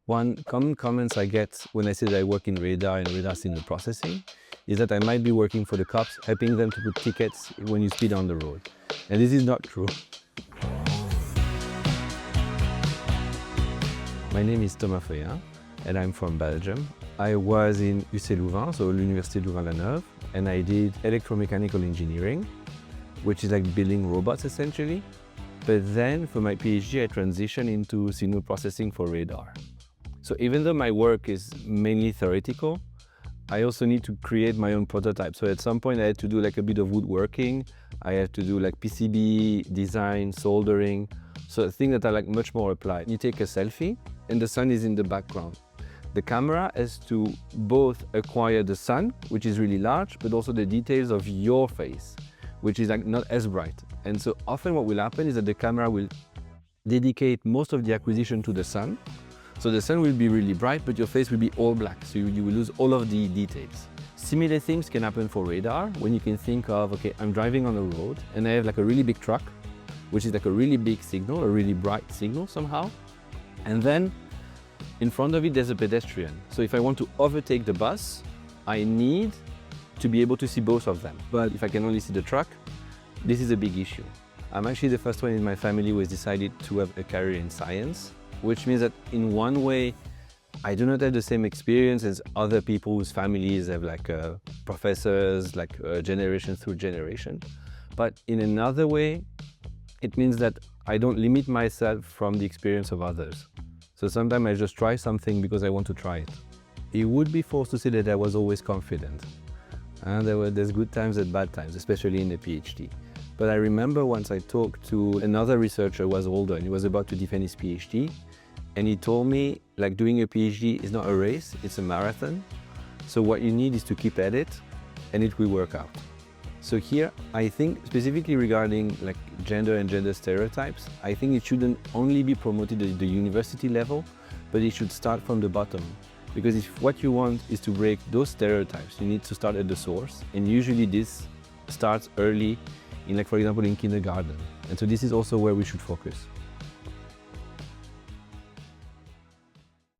One common comments I get when I say that I work in radar and radar signal processing is that I might be working for the cops, helping them to put tickets when you speed on the road. And this is not true. My name is Thomas Feuillard, and I'm from Belgium. I was in UC Louvain, so University of Louvain, and I did electromechanical engineering, which is like building robots essentially. But then for my PhD, I transitioned into signal processing for radar. So even though my work is mainly theoretical, I also need to create my own prototype. So at some point I had to do like a bit of woodworking. I had to do like PCB design, soldering. So things that are like much more applied. You take a selfie and the sun is in the background. The camera has to both acquire the sun, which is really large, but also the details of your face, which is like not as bright. And so often what will happen is that the camera will dedicate most of the acquisition to the sun. So the sun will be really bright, but your face will be all black. So you will lose all of the details. Similar things can happen for radar when you can think of, okay, I'm driving on the road and I have like a really big truck, which is like a really big signal, a really bright signal somehow. And then in front of it, there's a pedestrian. So if I want to overtake the bus, I need to be able to see both of them. But if I can only see the truck, this is a big issue. I'm actually the first one in my family who has decided to have a career in science, which means that in one way, I do not have the same experience as other people whose families have like professors, like generation through generation. But in another way, it means that I don't limit myself from the experience of others. So sometimes I just try something because I want to try it. It would be forced to say that I was always confident. And there's good times and bad times, especially in the PhD. But I remember once I talked to another researcher who was older and he was about to defend his PhD. And he told me, like, doing a PhD is not a race, it's a marathon. So what you need is to keep at it and it will work out. So here, I think specifically regarding like gender and gender stereotypes, I think it shouldn't only be promoted at the university level, but it should start from the bottom. Because if what you want is to break those stereotypes, you need to start at the source. And usually this starts early, in like, for example, in kindergarten. And so this is also where we should focus.